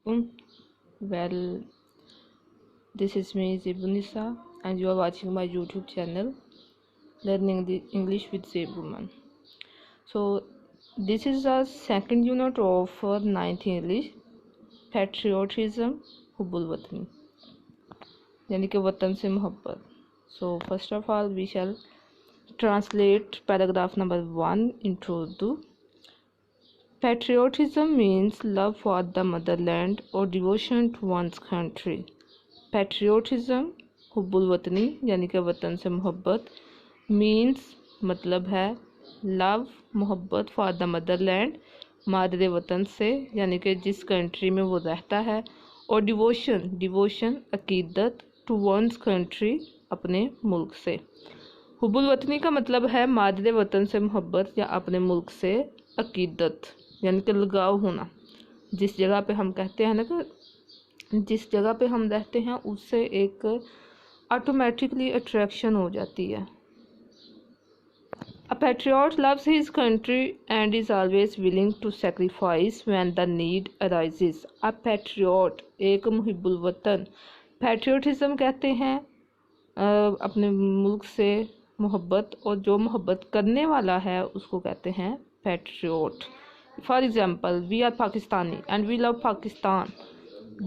alaikum. Well, this is me Zebunisa and you are watching my YouTube channel Learning the English with Zebuman. So this is the second unit of ninth English, patriotism, हुब्बुल वतनी यानी कि वतन से मोहब्बत. So first of all we shall translate paragraph number 1 into Urdu. Patriotism means love for the motherland or devotion to one's country. Patriotism हुब्बुल वतनी यानी कि वतन से मोहब्बत मीन्स मतलब है लव मोहब्बत फॉर द मदरलैंड मादरे वतन से यानी कि जिस कंट्री में वो रहता है, और डिवोशन अकीदत टू वंस कंट्री अपने मुल्क से. हुब्बुल वतनी का मतलब है मादरे वतन से मोहब्बत या अपने मुल्क से अकीदत यानी कि लगाव होना. जिस जगह पे हम कहते हैं ना कि जिस जगह पे हम रहते हैं उससे एक ऑटोमेटिकली अट्रैक्शन हो जाती है. A patriot loves his country and is always willing to sacrifice when the need arises. A patriot एक मुहिब्बुल वतन. पैट्रियोटिज्म कहते हैं अपने मुल्क से मोहब्बत, और जो मोहब्बत करने वाला है उसको कहते हैं patriot. For example, we are Pakistani and we love Pakistan.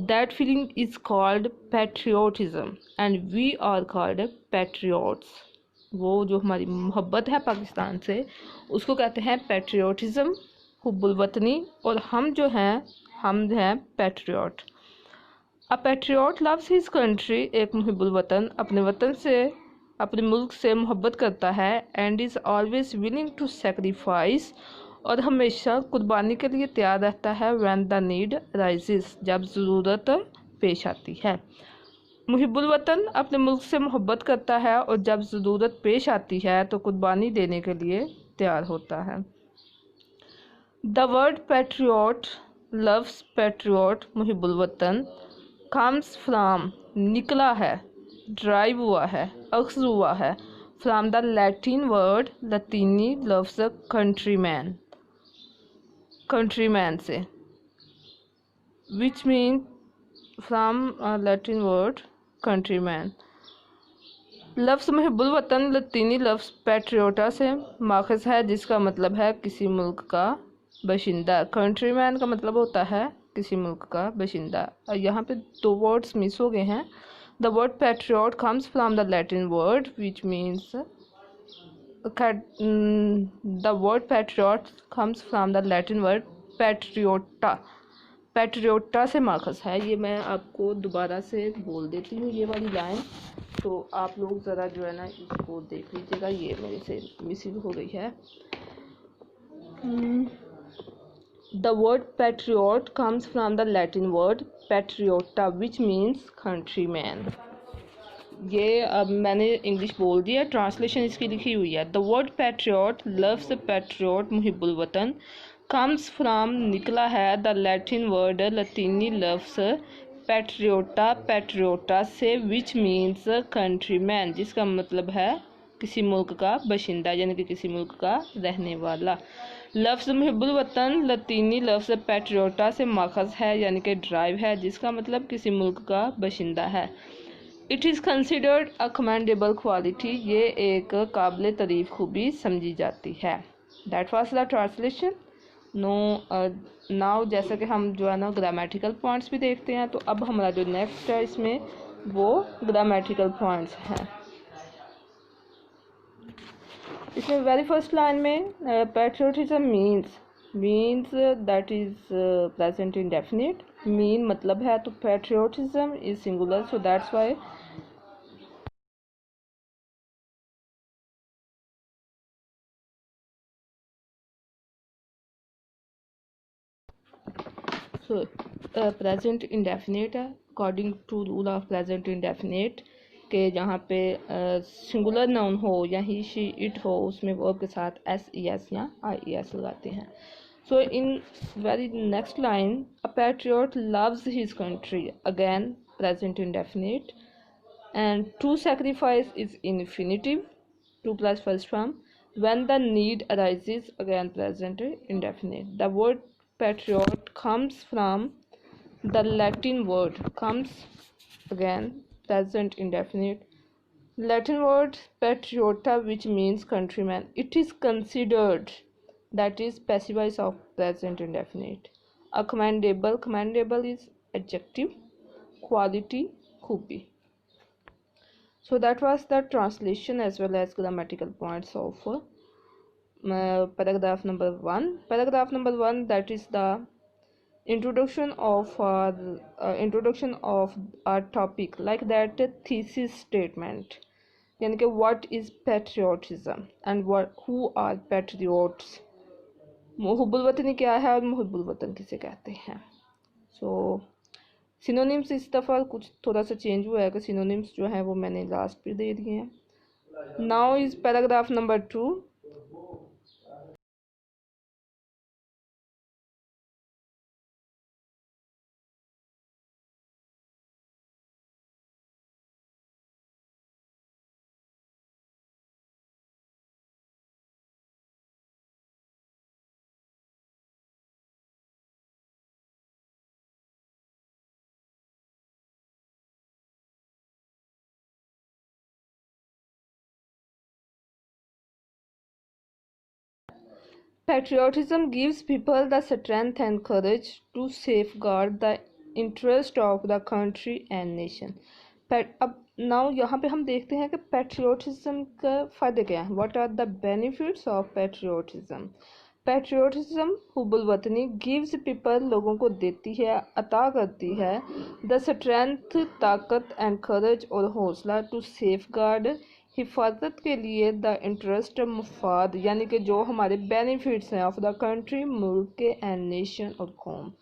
That feeling is called patriotism and we are called patriots. वो जो हमारी मोहब्बत है पाकिस्तान से उसको कहते हैं पैट्रियोटिज्म, हुब्बुल वतनी, और हम जो हैं पैट्रियोट. अ पैट्रियोट लव्स हिज कंट्री एक मुहिब्बुल वतन अपने वतन से अपने मुल्क से मोहब्बत करता है, and is always willing to sacrifice और हमेशा कुर्बानी के लिए तैयार रहता है. व्हेन द नीड राइजेस जब ज़रूरत पेश आती है. मुहिब्बुल वतन अपने मुल्क से मोहब्बत करता है और जब ज़रूरत पेश आती है तो कुर्बानी देने के लिए तैयार होता है. The word patriot loves patriot मुहिब्बुल वतन कम्स फ्राम निकला है, ड्राइव हुआ है, अक्स हुआ है फ्राम द लैटिन वर्ड लतीनी लव्स कंट्रीमैन से, which mean from Latin word countryman. लफ्ज़ मुहिब्बुल वतन लतीनी लफ्ज़ पैट्रियोटा से माखज़ है जिसका मतलब है किसी मुल्क का बशिंदा. कंट्रीमैन का मतलब होता है किसी मुल्क का बशिंदा. यहाँ पे दो वर्ड्स मिस हो गए हैं. The word patriot comes from the Latin word which means the word patriot comes from the Latin word patriota. पैट्रियोटा से माखज़ है. ये मैं आपको दोबारा से बोल देती हूँ ये वाली लाइन, तो आप लोग ज़रा जो है ना इसको देख लीजिएगा. ये मेरे से मिसिंग हो गई है. The word patriot comes from the Latin word patriota which means countryman. ये अब मैंने इंग्लिश बोल दिया, ट्रांसलेशन इसकी लिखी हुई है. The word patriot loves patriot मुहिब्बुल वतन कम्स फ्राम निकला है द लैटिन वर्ड लतीनी लफ्स पैट्रियोटा से विच मीन्स कंट्रीमैन जिसका मतलब है किसी मुल्क का बशिंदा यानी कि किसी मुल्क का रहने वाला. लफ्ज़ मुहिब्बुल वतन लतीनी लफ्ज़ पैट्रियोटा से माखज़ है यानी कि ड्राइव है जिसका मतलब किसी मुल्क का बशिंदा है. It is considered a commendable quality. ये एक काबिल तारीफ़ खूबी समझी जाती है. That was the translation. Now जैसा कि हम जो है ना ग्रामेटिकल पॉइंट्स भी देखते हैं, तो अब हमारा जो नेक्स्ट है इसमें वो ग्रामेटिकल पॉइंट्स हैं. इसमें वेरी फर्स्ट लाइन में patriotism means that is present indefinite. Mean मतलब है, तो patriotism is singular, so that's why present indefinite है. According to rule of present indefinite के जहाँ पे सिंगुलर नाउन हो या ही शी इट हो उसमें वर्ब के साथ एस ई एस या आई ई एस लगाते हैं. So in very next line a patriot loves his country, again present indefinite, and to sacrifice is infinitive, to plus first form. When the need arises, again present indefinite. The word patriot comes from The Latin word comes again, present indefinite. Latin word patriota, which means countryman. It is considered, that is passive voice of present indefinite. A commendable, commendable is adjective, quality, खूबी. So that was the translation as well as grammatical points of paragraph number 1. Paragraph number 1, that is the introduction of our topic, like that thesis statement, यानी कि what is patriotism and who are patriots. मुहिब्बुल वतनी क्या है और मुहिब्बुल वतन किसे कहते हैं. सो synonyms इस दफ़ा कुछ थोड़ा सा चेंज हुआ है कि सिनोनिम्स जो है वो मैंने लास्ट पे दे दिए हैं. Now is paragraph number 2. Patriotism gives people the strength and courage to safeguard the interest of the country and nation. अब नाउ यहाँ पे हम देखते हैं कि पेट्रियोटिज्म का फ़ायदे क्या हैं. What are the benefits of patriotism. Patriotism हुब्बुल वतनी गिव्स पीपल, लोगों को देती है, अता करती है, द स्ट्रेंथ, ताकत, एंड करेज, और हौसला, टू सेफगार्ड, हिफाजत के लिए, द इंटरेस्ट, मफाद, यानी कि जो हमारे बेनिफिट्स हैं, ऑफ द कंट्री, मुल्क के, एंड नेशन, और कौम.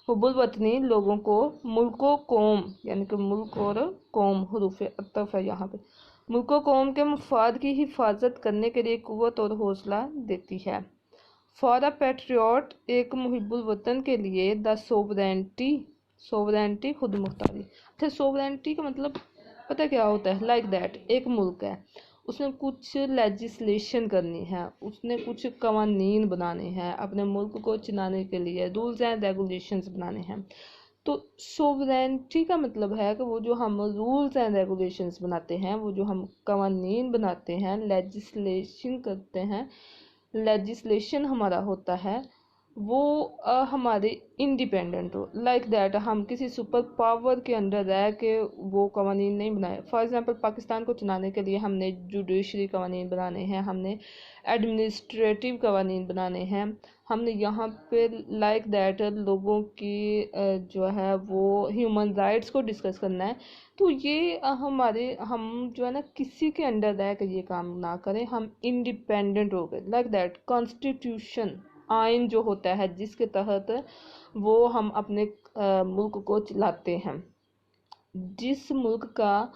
हुब्बुल वतनी लोगों को, मुल्क व कौम, यानी कि मुल्क और कौम, हुरूफ अतफ है यहाँ पे, मुल्क व कौम के मफाद की हिफाजत करने के लिए कुव्वत और हौसला देती है. फॉर अ पैट्रियट, एक मुहिब्बुल वतन के लिए, द सोवरेंटी, सोवरेंटी खुद मुख्तारी. अच्छा, सोवरेंटी का मतलब पता क्या होता है. लाइक दैट एक मुल्क है, उसने कुछ लेजिस्लेशन करनी है, उसने कुछ कवानीन बनाने हैं, अपने मुल्क को चलाने के लिए रूल्स एंड रेगुलेशंस बनाने हैं. तो सोवरेंटी का मतलब है कि वो जो हम रूल्स एंड रेगुलेशंस बनाते हैं, वो जो हम कवानीन बनाते हैं, लेजिस्लेशन करते हैं, लेजिस्लेशन हमारा होता है, वो हमारे इंडिपेंडेंट हो. लाइक दैट हम किसी सुपर पावर के अंडर रह के वो कवानीन नहीं बनाए. फॉर एग्जांपल पाकिस्तान को चलाने के लिए हमने जुडिशरी कवानीन बनाने हैं, हमने एडमिनिस्ट्रेटिव कवानीन बनाने हैं, हमने यहाँ पे लाइक दैट लोगों की जो है वो ह्यूमन राइट्स को डिस्कस करना है. तो ये हम जो है ना किसी के अंडर रह कर ये काम ना करें, हम इंडिपेंडेंट हो गए. लाइक दैट कॉन्स्टिट्यूशन, आइन जो होता है जिसके तहत वो हम अपने मुल्क को चलाते हैं. जिस मुल्क का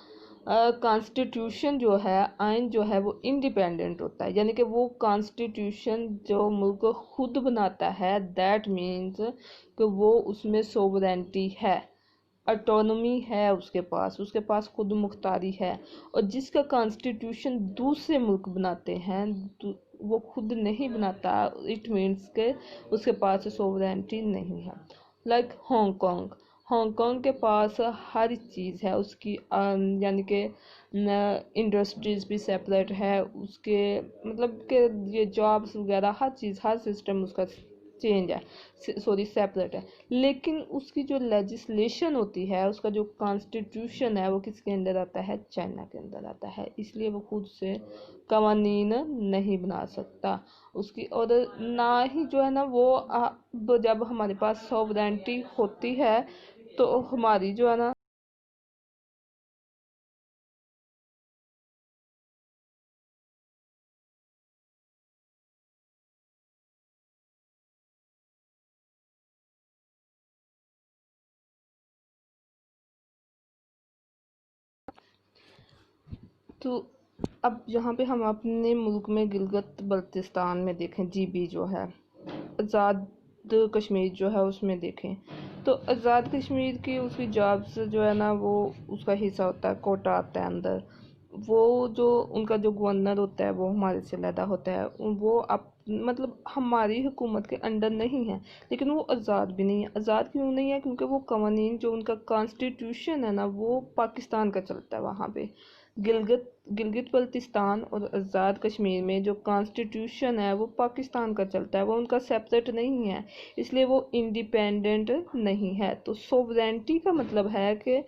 कॉन्स्टिट्यूशन जो है, आइन जो है, वो इंडिपेंडेंट होता है, यानी कि वो कॉन्स्टिट्यूशन जो मुल्क खुद बनाता है, दैट मीन्स कि वो उसमें सोवरेंटी है, ऑटोनॉमी है, उसके पास खुद मुख्तारी है. और जिसका कॉन्स्टिट्यूशन दूसरे मुल्क बनाते हैं, वो खुद नहीं बनाता, इट मीन्स के उसके पास सोवरेंटी नहीं है. लाइक हांगकांग, हांगकांग के पास हर चीज़ है उसकी, यानी कि इंडस्ट्रीज भी सेपरेट है, उसके मतलब कि ये जॉब्स वगैरह हर चीज़, हर सिस्टम उसका चेंज है, सॉरी सेपरेट है. लेकिन उसकी जो लेजिस्लेशन होती है, उसका जो कॉन्स्टिट्यूशन है, वो किसके अंदर आता है, चाइना के अंदर आता है. इसलिए वो खुद से कवानीन नहीं बना सकता उसकी. और ना ही जो है ना वो जब हमारे पास सॉवरेंटी होती है तो हमारी जो है ना तो अब यहाँ पे हम अपने मुल्क में गिलगित बल्तिस्तान में देखें, जीबी जो है, आज़ाद कश्मीर जो है उसमें देखें, तो आज़ाद कश्मीर की उसकी जॉब्स जो है ना वो उसका हिस्सा होता है, कोटा आता है अंदर. वो जो उनका जो गवर्नर होता है वो हमारे से अलहदा होता है. वो मतलब हमारी हुकूमत के अंडर नहीं है, लेकिन वो आज़ाद भी नहीं है। आज़ाद क्यों नहीं है? क्योंकि वो कवानीन जो उनका कॉन्स्टिट्यूशन है ना, वो पाकिस्तान का चलता है। वहाँ पे गिलगित गिलगित बल्तिस्तान और आज़ाद कश्मीर में जो कॉन्स्टिट्यूशन है वो पाकिस्तान का चलता है, वो उनका सेपरेट नहीं है, इसलिए वो इंडिपेंडेंट नहीं है। तो सोवरेंटी का मतलब है कि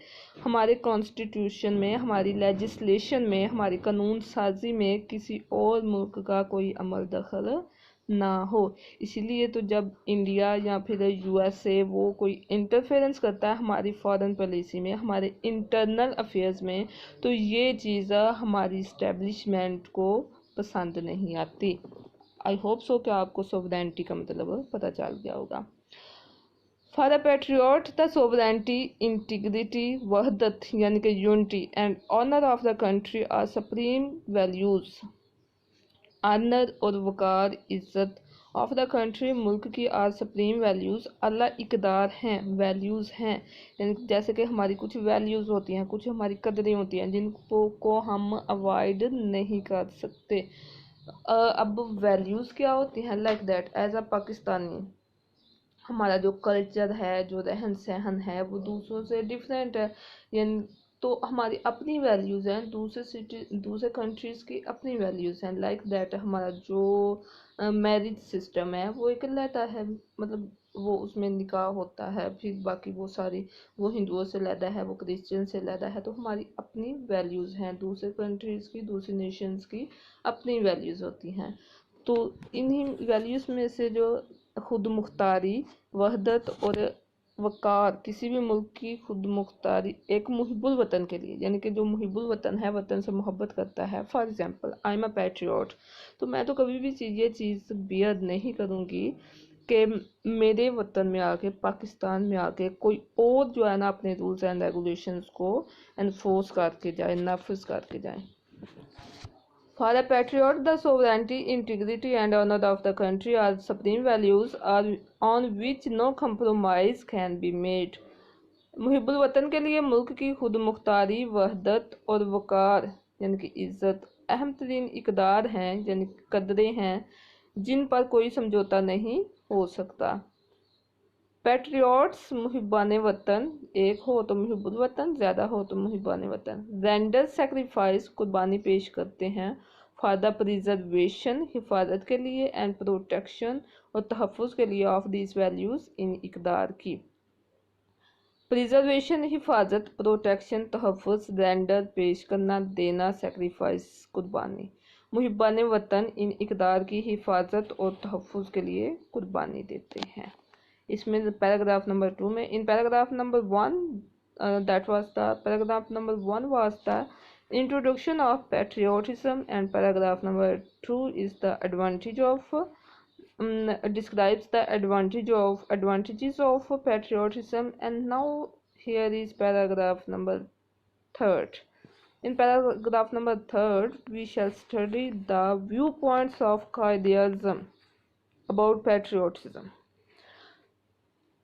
हमारे कॉन्स्टिट्यूशन में, हमारी लेजिस्लेशन में, हमारी कानून साजी में किसी और मुल्क का कोई अमल दखल ना हो। इसीलिए तो जब इंडिया या फिर यूएसए वो कोई इंटरफेरेंस करता है हमारी फॉरेन पॉलिसी में, हमारे इंटरनल अफेयर्स में, तो ये चीज़ हमारी इस्टेब्लिशमेंट को पसंद नहीं आती। आई होप सो कि आपको सोवरेंटी का मतलब पता चल गया होगा। For the patriot the sovereignty, integrity, वहदत यानी कि unity and honour of the country are supreme values. Honour और वकार, इज्जत ऑफ द कंट्री, मुल्क की आर सुप्रीम वैल्यूज़, अल्लाह इकदार हैं, वैल्यूज़ हैं। यानी जैसे कि हमारी कुछ वैल्यूज़ होती हैं, कुछ हमारी कदरें होती हैं जिनको हम अवॉइड नहीं कर सकते। अब वैल्यूज़ क्या होती हैं? Like that as a Pakistani हमारा जो कल्चर है, जो रहन सहन है, वो दूसरों से डिफरेंट है। यानी तो हमारी अपनी वैल्यूज़ हैं, दूसरे कंट्रीज़ की अपनी वैल्यूज़ हैं। लाइक दैट हमारा जो मैरिज सिस्टम है वो एक लैदा है, मतलब वो उसमें निकाह होता है, फिर बाकी वो सारी, वो हिंदुओं से लैदा है, वो क्रिश्चियन से लैदा है। तो हमारी अपनी वैल्यूज़ हैं, दूसरे कंट्रीज़ की, दूसरी नेशंस की अपनी वैल्यूज़ होती हैं। तो इन्हीं वैल्यूज़ में से जो खुद मुख्तारी, वहदत और वकार, किसी भी मुल्क की खुद मुख्तारी एक मुहिबुल वतन के लिए, यानी कि जो मुहिबुल वतन है, वतन से मोहब्बत करता है। For example I am a patriot, तो मैं तो कभी भी ये चीज़ बियर नहीं करूँगी कि मेरे वतन में आके, पाकिस्तान में आके कोई और जो है ना अपने रूल्स एंड रेगुलेशंस को एनफोर्स करके जाए, नाफिज करके जाए। For a patriot, the sovereignty, integrity and honor of the country are supreme values on which no compromise can be made. मुहिबुल वतन के लिए मुल्क की खुद मुख्तारी, वहदत और वकार यानी कि इज़्ज़त अहम तरीन इकदार हैं, यानी कदरें हैं जिन पर कोई समझौता नहीं हो सकता। पैट्रियट्स मुहिबान वतन, एक हो तो मुहिबुल वतन, ज़्यादा हो तो मुहिबान वतन, रेंडर सेक्रीफाइस, कुर्बानी पेश करते हैं, फॉर द प्रिजर्वेशन, हिफाजत के लिए, एंड प्रोटेक्शन और तहफ़्फ़ुज़ के लिए, ऑफ दिस वैल्यूज़, इन इकदार की। प्रिजर्वेशन हिफाजत, प्रोटेक्शन तहफ़्फ़ुज़, रेंडर पेश करना, देना, सेक्रीफाइस कुर्बानी। मुहिबान वतन इन इकदार की हिफाजत और तहफ़्फ़ुज़ के लिए कुर्बानी देते हैं। इसमें पैराग्राफ नंबर 2 में, in paragraph number 1 that was the paragraph number 1 was the introduction of patriotism, and paragraph number 2 is the advantage of describes the advantages of patriotism. And now here is paragraph number 3rd. In paragraph number 3rd we shall study the viewpoints of Qaid-e-Azam about patriotism.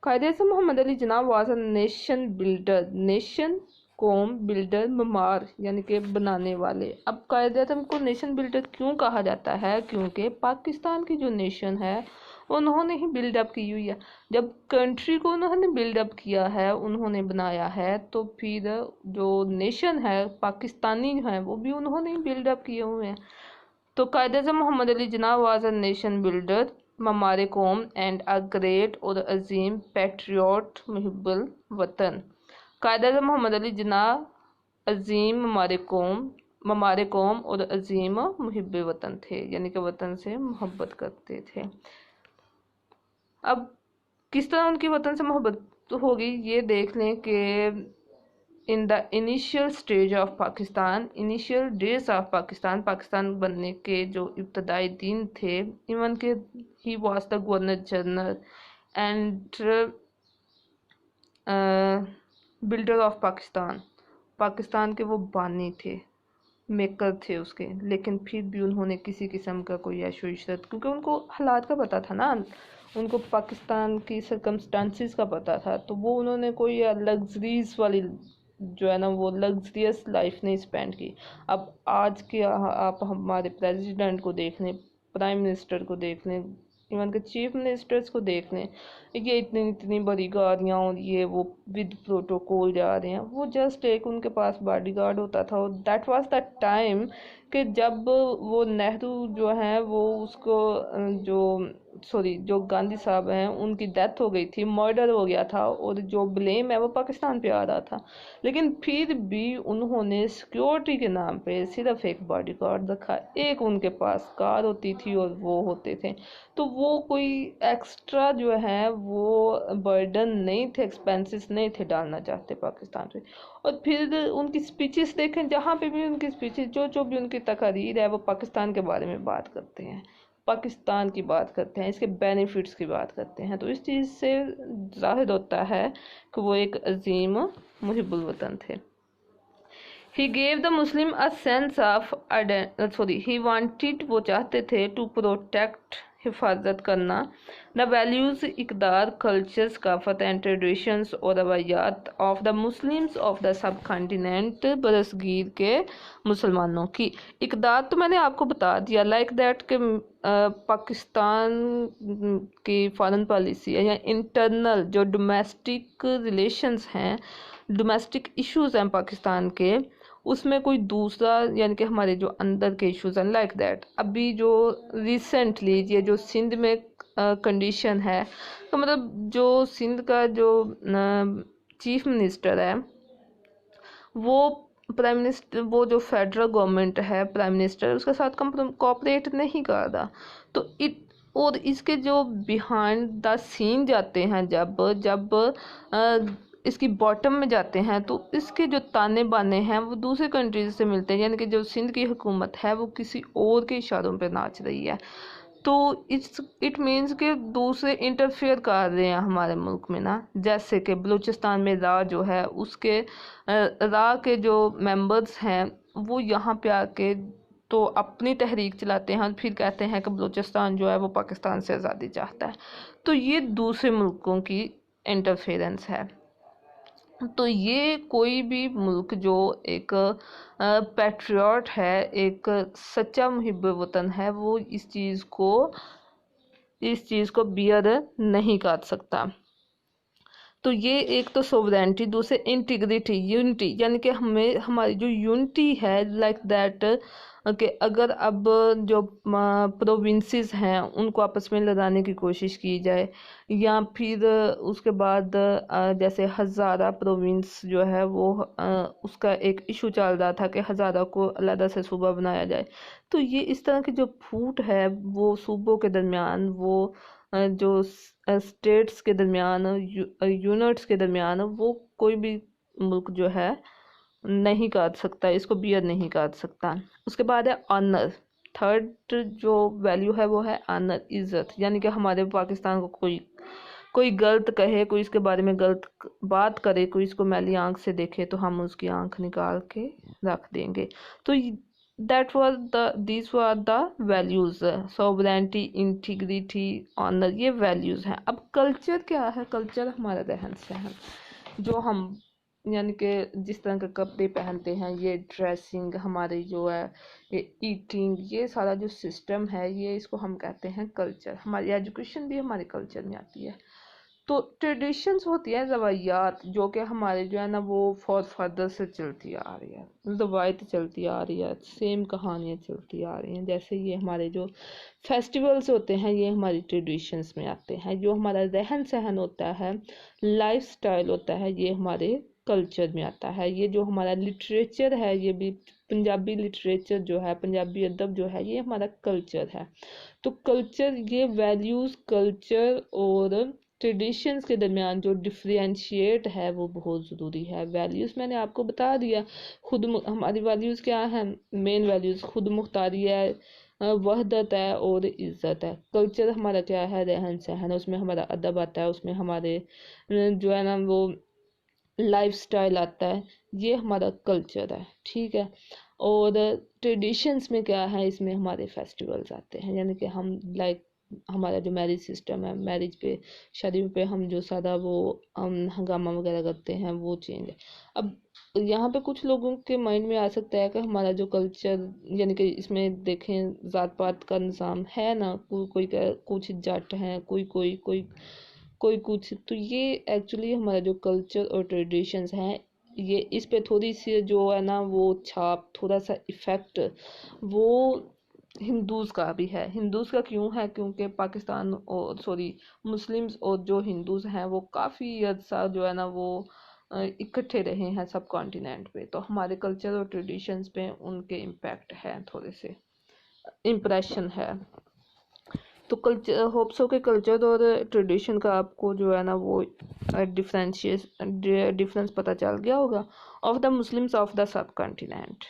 कायदे Mohammad Ali Jinnah was a nation builder, nation कौम, builder ममार यानी कि बनाने वाले। अब कायदे आज़म को नेशन बिल्डर क्यों कहा जाता है? क्योंकि पाकिस्तान की जो नेशन है उन्होंने ही बिल्डअप की हुई है। जब कंट्री को उन्होंने बिल्डअप किया है, उन्होंने बनाया है, तो फिर जो नेशन है पाकिस्तानी है वो भी उन्होंने ही बिल्डअप किए हुए हैं। तो कायदे आज़म Mohammad Ali Jinnah was a nation builder, ममार कौम, एंड अ ग्रेट और अजीम पैट्रियट, मुहिब्बुल वतन। कायद-ए-आज़म मोहम्मद अली जिन्ना अजीम ममार कौम और अजीम मुहिब वतन थे, यानी कि वतन से मोहब्बत करते थे। अब किस तरह उनकी वतन से मोहब्बत होगी ये देख लें कि in the initial stage of Pakistan, initial days of Pakistan, Pakistan बनने के जो इब्तदाई दिन थे, इवन के he was the governor general and builder of Pakistan. Pakistan के वो बानी थे, मेकर थे उसके, लेकिन फिर भी उन्होंने किसी किस्म का कोई ऐशो इशरत, क्योंकि उनको हालात का पता था ना, उनको पाकिस्तान की सरकमस्टांसिस का पता था, तो वो उन्होंने कोई लग्जरीज वाली जो है ना वो लग्जरियस लाइफ नहीं स्पेंड की। अब आज के आप हमारे प्रेसिडेंट को देख लें, प्राइम मिनिस्टर को देख लें, इवन के चीफ मिनिस्टर्स को देख लें, ये इतनी इतनी बड़ी गाड़ियाँ और ये वो विद प्रोटोकॉल जा रहे हैं। वो जस्ट एक उनके पास बॉडीगार्ड होता था। और दैट वाज द टाइम कि जब वो नेहरू जो है वो उसको जो गांधी साहब हैं उनकी डेथ हो गई थी, मर्डर हो गया था, और जो ब्लेम है वो पाकिस्तान पे आ रहा था। लेकिन फिर भी उन्होंने सिक्योरिटी के नाम पे सिर्फ एक बॉडीगार्ड रखा, एक उनके पास कार होती थी और वो होते थे। तो वो कोई एक्स्ट्रा जो है वो बर्डन नहीं थे, एक्सपेंसेस नहीं थे डालना चाहते पाकिस्तान पे। और फिर उनकी स्पीचेस देखें, जहाँ पे भी उनकी स्पीचेस, जो भी उनकी तकारीर है, वो पाकिस्तान के बारे में बात करते हैं, पाकिस्तान की बात करते हैं, इसके बेनिफिट्स की बात करते हैं। तो इस चीज़ से जाहिर होता है कि वो एक अजीम मुहिब्बुल वतन थे। He gave the Muslim a sense of he wanted, वो चाहते थे, to protect, हिफाजत करना, the values, इकदार, culture, सकाफत and traditions और रवायात of the Muslims of the subcontinent, बरसगीर के मुसलमानों की। इकदार तो मैंने आपको बता दिया, like that के पाकिस्तान की फॉरेन पॉलिसी है या इंटरनल जो डोमेस्टिक रिलेशंस हैं, डोमेस्टिक इश्यूज हैं पाकिस्तान के, उसमें कोई दूसरा यानी कि हमारे जो अंदर के इश्यूज हैं, लाइक दैट। अभी जो रिसेंटली ये जो सिंध में कंडीशन है, तो मतलब जो सिंध का जो चीफ मिनिस्टर है, वो प्राइम मिनिस्टर, वो जो फेडरल गवर्नमेंट है, प्राइम मिनिस्टर उसके साथ कोऑपरेट नहीं कर रहा। तो और इसके जो बिहाइंड द सीन जाते हैं, जब इसकी बॉटम में जाते हैं, तो इसके जो ताने बाने हैं वो दूसरे कंट्रीज से मिलते हैं। यानी कि जो सिंध की हुकूमत है वो किसी और के इशारों पे नाच रही है। तो इट मीन्स कि दूसरे इंटरफेयर कर रहे हैं हमारे मुल्क में ना। जैसे कि बलूचिस्तान में रा जो है, उसके रा के जो मेंबर्स हैं वो यहाँ पे आके तो अपनी तहरीक चलाते हैं, फिर कहते हैं कि बलूचिस्तान जो है वो पाकिस्तान से आज़ादी चाहता है। तो ये दूसरे मुल्कों की इंटरफेरेंस है। तो ये कोई भी मुल्क जो एक पैट्रियट है, एक सच्चा मुहिब वतन है, वो इस चीज़ को बियर नहीं कर सकता। तो ये एक तो सोवरेनिटी, दूसरे इंटीग्रिटी, यूनिटी, यानी कि हमें हमारी जो यूनिटी है, लाइक दैट कि अगर अब जो प्रोविंसेस हैं उनको आपस में लड़ाने की कोशिश की जाए, या फिर उसके बाद जैसे हज़ारा प्रोविंस जो है वो उसका एक इशू चल रहा था कि हज़ारा को अलग से सूबा बनाया जाए। तो ये इस तरह की जो फूट है वो सूबों के दरमियान, वो जो स्टेट्स के दरमियान, यूनिट्स के दरमियान, वो कोई भी मुल्क जो है नहीं काट सकता, इसको बियर नहीं काट सकता। उसके बाद है ऑनर। थर्ड जो वैल्यू है वो है ऑनर, इज्जत। यानी कि हमारे पाकिस्तान को कोई गलत कहे, कोई इसके बारे में गलत बात करे, कोई इसको मैली आंख से देखे, तो हम उसकी आंख निकाल के रख देंगे। तो these were the values, sovereignty, integrity, honour, ये वैल्यूज हैं। अब कल्चर क्या है? कल्चर हमारा रहन सहन, जो हम यानी कि जिस तरह के कपड़े पहनते हैं, ये ड्रेसिंग हमारी जो है, ये ईटिंग, ये सारा जो सिस्टम है, ये इसको हम कहते हैं कल्चर। हमारी एजुकेशन भी हमारे कल्चर में आती है। तो ट्रेडिशंस होती है, रवायात, जो कि हमारे जो है ना वो फॉर फादर से चलती आ रही है, रवायत चलती आ रही है, सेम कहानियाँ चलती आ रही हैं। जैसे ये हमारे जो फेस्टिवल्स होते हैं, ये हमारी ट्रेडिशंस में आते हैं। जो हमारा रहन सहन होता है, लाइफ स्टाइल होता है, ये हमारे कल्चर में आता है। ये जो हमारा लिटरेचर है, ये भी पंजाबी लिटरेचर जो है, पंजाबी अदब जो है, ये हमारा कल्चर है। तो कल्चर, ये वैल्यूज़, कल्चर और ट्रेडिशंस के दरमियान जो डिफ्रेंशिएट है वो बहुत ज़रूरी है। वैल्यूज़ मैंने आपको बता दिया, हमारी वैल्यूज़ क्या हैं? मेन वैल्यूज़ खुद मुख्तारी है, वहदत है और इज़्ज़त है। कल्चर हमारा क्या है? रहन सहन, उसमें हमारा अदब आता है, उसमें हमारे जो है ना वो लाइफ स्टाइल आता है, ये हमारा कल्चर है, ठीक है। और ट्रेडिशंस में क्या है? इसमें हमारे फेस्टिवल्स आते हैं, यानी कि हम लाइक हमारा जो मैरिज सिस्टम है, मैरिज पे, शादी पे हम जो सादा वो हंगामा वगैरह करते हैं वो चेंज है। अब यहाँ पे कुछ लोगों के माइंड में आ सकता है कि हमारा जो कल्चर, यानी कि इसमें देखें जात पात का निज़ाम है ना, कुछ जाट हैं, कोई कुछ, तो ये एक्चुअली हमारा जो कल्चर और ट्रेडिशंस हैं, ये इस पे थोड़ी सी जो है ना वो छाप, थोड़ा सा इफ़ेक्ट वो हिंदूज़ का भी है। हिंदूज़ का क्यों है? क्योंकि पाकिस्तान और सॉरी मुस्लिम्स और जो हिंदूज़ हैं वो काफ़ी अर्सा जो है ना वो इकट्ठे रहे हैं सब कॉन्टिनेंट पे, तो हमारे कल्चर और ट्रेडिशंस पे उनके इम्पैक्ट है, थोड़े से इम्प्रेशन है। तो कल्चर, होप्स हो के कल्चर और ट्रेडिशन का आपको जो है ना वो डिफरेंस पता चल गया होगा। Of the Muslims of the sub continent,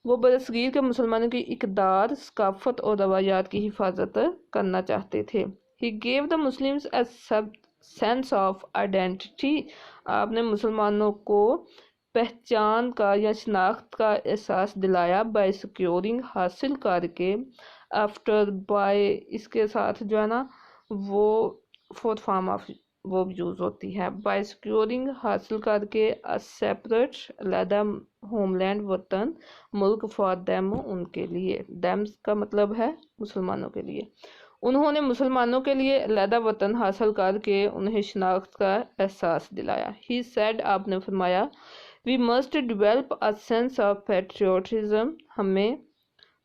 वो बरसगीर के मुसलमानों की इकदार, सकाफत और रवायात की हिफाजत करना चाहते थे। ही गेव द मुस्लिम्स ए सब सेंस ऑफ आइडेंटिटी, आपने मुसलमानों को पहचान का या शनाख्त का एहसास दिलाया, बाय सिक्योरिंग, हासिल करके, आफ्टर, बाय, इसके साथ जो है ना वो फोर्थ फॉर्म ऑफ वो यूज़ होती है, बाय सिक्योरिंग, हासिल करके, अ सेपरेट, अलहदा होमलैंड, वतन, मुल्क, फॉर देम, उनके लिए, देम का मतलब है मुसलमानों के लिए। उन्होंने मुसलमानों के लिए अलहदा वतन हासिल करके उन्हें शनाख्त का एहसास दिलाया। ही सेड, आपने फरमाया, we must develop a sense of patriotism, हमें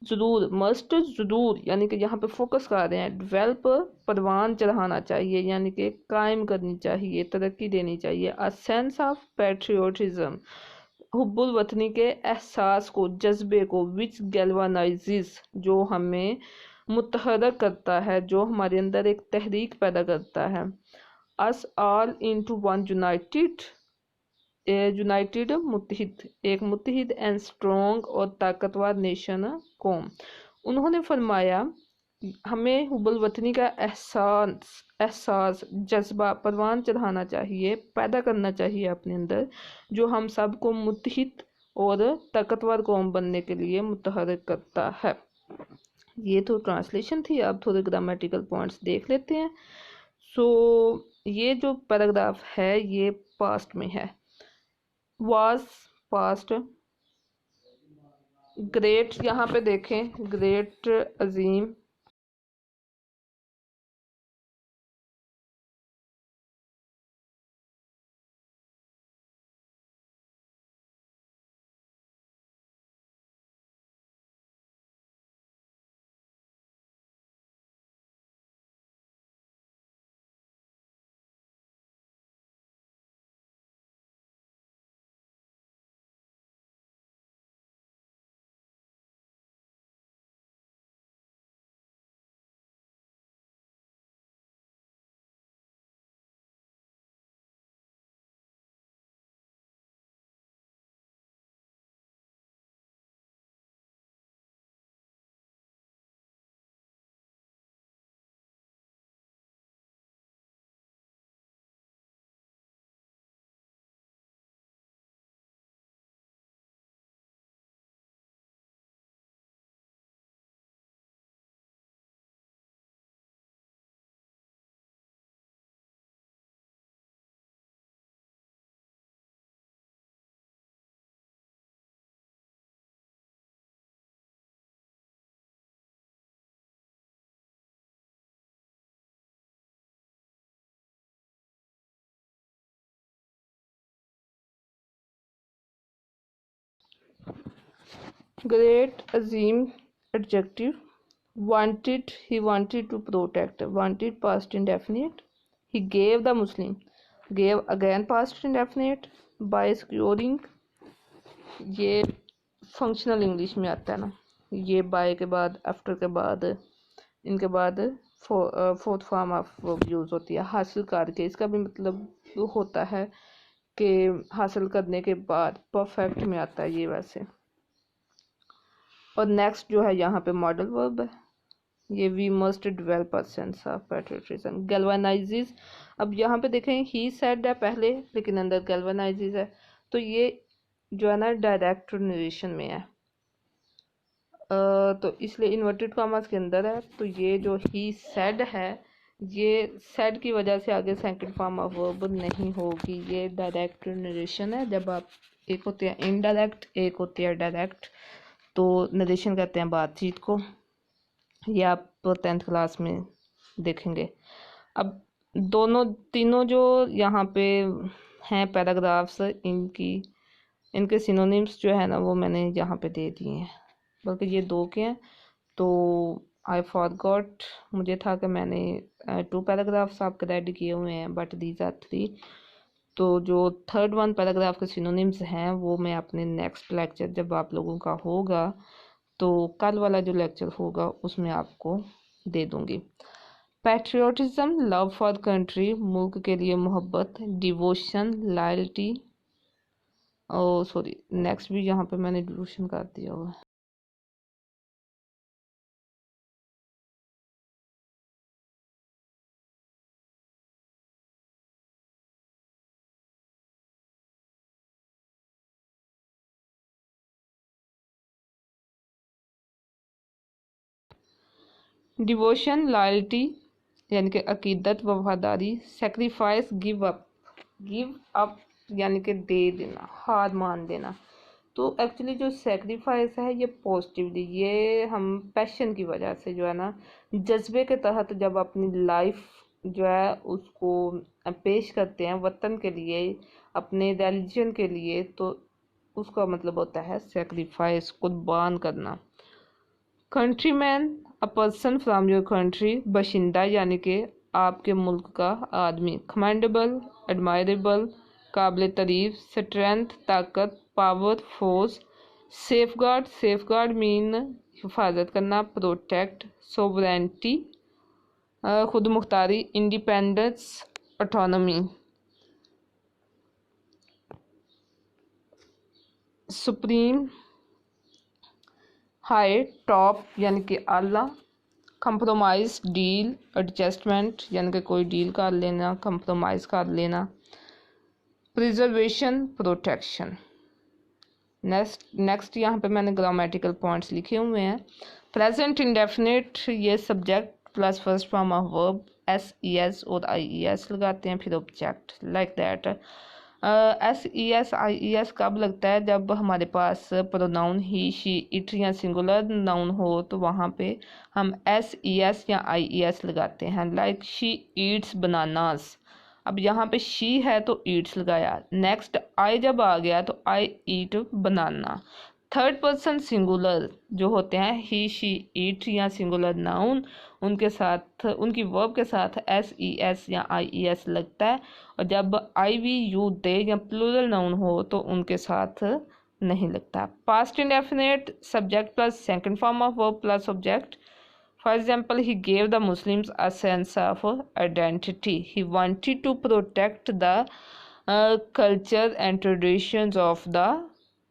ज़रूर, मस्ट ज़रूर, यानी कि यहाँ पे फोकस कर रहे हैं, डेवलप, परवान चढ़ाना चाहिए, यानी कि कायम करनी चाहिए, तरक्की देनी चाहिए, अ सेंस ऑफ पेट्रियोटिज्म, हुब्बुल वतनी के एहसास को, जज्बे को, विच गैल्वानाइजेस, जो हमें मुतहरक करता है, जो हमारे अंदर एक तहरीक पैदा करता है, us all into one united, united, मुत्तहिद, एक मुत्तहिद एंड स्ट्रॉन्ग और ताकतवर नेशन, कौम। उन्होंने फरमाया हमें हुब्बुल वतनी का एहसास जज्बा परवान चढ़ाना चाहिए, पैदा करना चाहिए अपने अंदर, जो हम सबको मुत्तहिद और ताकतवर कौम बनने के लिए मुतहर्रिक करता है। ये तो ट्रांसलेशन थी, अब थोड़े ग्रामेटिकल पॉइंट्स देख लेते हैं। सो ये जो पैराग्राफ है ये पास्ट में है, was पास्ट, ग्रेट, यहाँ पे देखें ग्रेट, अजीम, ग्रेट, अजीम, adjective, wanted, he wanted to protect, wanted past indefinite, he gave the Muslim, gave again past indefinite, by securing, ये फंक्शनल इंग्लिश में आता है ना, ये बाय के बाद, आफ्टर के बाद, इनके बाद fourth form of verb use होती है, हासिल करके, इसका भी मतलब होता है कि हासिल करने के बाद, परफेक्ट में आता है ये वैसे। और नेक्स्ट जो है यहाँ पे मॉडल वर्ब है, ये we must develop a sense of patriotism, galvanizes. अब यहाँ पे देखें ही सेड है पहले, लेकिन अंदर गैल्वेनाइजेस है, तो ये जो है ना डायरेक्ट नरेशन में है, तो इसलिए इन्वर्टेड कॉमास के अंदर है। तो ये जो ही सेड है, ये सेड की वजह से आगे सेकंड फॉर्म ऑफ वर्ब नहीं होगी। ये डायरेक्ट नरेशन है। जब आप, एक होते हैं इनडायरेक्ट, एक होते हैं डायरेक्ट। तो नरेशन कहते हैं बातचीत को। ये आप 10th क्लास में देखेंगे। अब तीनों जो यहाँ पे हैं पैराग्राफ्स, इनके सिनोनिम्स जो है ना वो मैंने यहाँ पे दे दिए हैं, बल्कि ये 2 के हैं। तो आई फॉरगॉट, मुझे था कि मैंने 2 पैराग्राफ्स आपके रेडी किए हुए हैं, बट दीज आर 3। तो जो 3rd 1 पैराग्राफ के सिनोनिम्स हैं वो मैं अपने नेक्स्ट लेक्चर, जब आप लोगों का होगा, तो कल वाला जो लेक्चर होगा उसमें आपको दे दूंगी। पैट्रियोटिज्म, लव फॉर कंट्री, मुल्क के लिए मोहब्बत। डिवोशन, लॉयल्टी, और सॉरी नेक्स्ट भी यहाँ पे मैंने डिवोशन कर दिया हुआ है। डिवोशन, लॉयल्टी यानी कि अकीदत, वफादारी। सेक्रीफाइस, गिव अप यानी कि दे देना, हार मान देना। तो एक्चुअली जो सेक्रीफाइस है ये पॉजिटिवली, ये हम पैशन की वजह से जो है ना, जज्बे के तहत जब अपनी लाइफ जो है उसको पेश करते हैं वतन के लिए, अपने रिलीजन के लिए, तो उसका मतलब होता है सेक्रीफाइस, कुर्बान करना। Countryman, a person from your country, बशिंदा यानी कि आपके मुल्क का आदमी। कमेंडेबल, एडमायरेबल, काबिल तारीफ। स्ट्रेंथ, ताकत, पावर, फोर्स। सेफगार्ड मीन हिफाजत करना, प्रोटेक्ट। सोवरेंटी, खुद मुख्तारी। Independence, autonomy. Supreme, high, top यानी कि आला। कंप्रोमाइज, डील, एडजस्टमेंट यानी कि कोई डील कर लेना, कंप्रोमाइज कर लेना। Preservation, protection. नेक्स्ट यहाँ पे मैंने ग्रामेटिकल पॉइंट्स लिखे हुए हैं। प्रेजेंट इंडेफिनिट, ये subject plus first form of verb, SES और IES लगाते हैं, फिर object, like that. SES IES कब लगता है? जब हमारे पास प्रोनाउन ही, शी, इट या सिंगुलर नाउन हो, तो वहाँ पे हम SES या IES लगाते हैं। लाइक शी ईट्स बनानास, अब यहाँ पे शी है तो ईट्स लगाया। नेक्स्ट आई जब आ गया तो आई ईट बनाना। 3rd पर्सन सिंगुलर जो होते हैं ही, शी, इट या सिंगुलर नाउन, उनके साथ, उनकी वर्ब के साथ SES या IES लगता है। और जब I, we, you, they या प्लूरल नाउन हो तो उनके साथ नहीं लगता। Past indefinite, subject plus second form of verb plus object. For example, he gave the Muslims a sense of identity. He wanted to protect the culture and traditions of the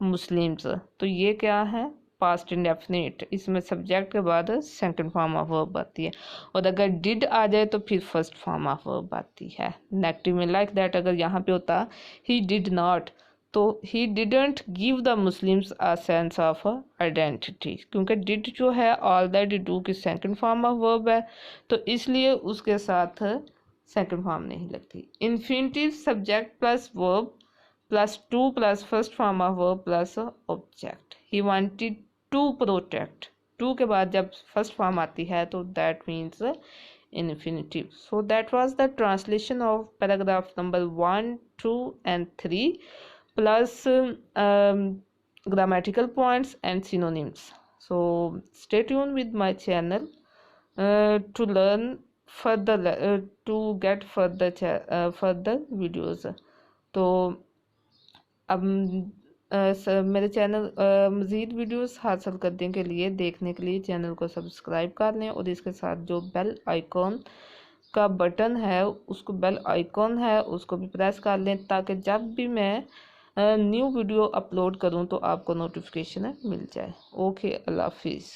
Muslims. तो ये क्या है? Past indefinite. इसमें subject के बाद second form of verb आती है, और अगर डिड आ जाए तो फिर फर्स्ट फॉर्म ऑफ वर्ब आती है नेगेटिव में। लाइक दैट, अगर यहाँ पे होता ही डिड नॉट, तो he didn't give the Muslims a sense of identity, क्योंकि डिड जो है ऑलरेडी डू की सेकंड फॉर्म ऑफ वर्ब है, तो इसलिए उसके साथ सेकंड फॉर्म नहीं लगती। Infinitive, subject plus verb plus to plus first form of verb plus object. He wanted to protect, to के बाद जब फर्स्ट फॉर्म आती है तो that means infinitive. So that was the translation of paragraph number 1, 2 and 3 plus grammatical points and synonyms. So stay tuned with my channel to learn further, to get further videos. तो अब मेरे channel मज़ीद videos हासिल करने के लिए, देखने के लिए चैनल को सब्सक्राइब कर लें, और इसके साथ जो बेल आइकॉन का बटन है, उसको बेल आइकॉन है उसको भी प्रेस कर लें, ताकि जब भी मैं न्यू वीडियो अपलोड करूं तो आपको नोटिफिकेशन मिल जाए। ओके, अल्लाह हाफिज़।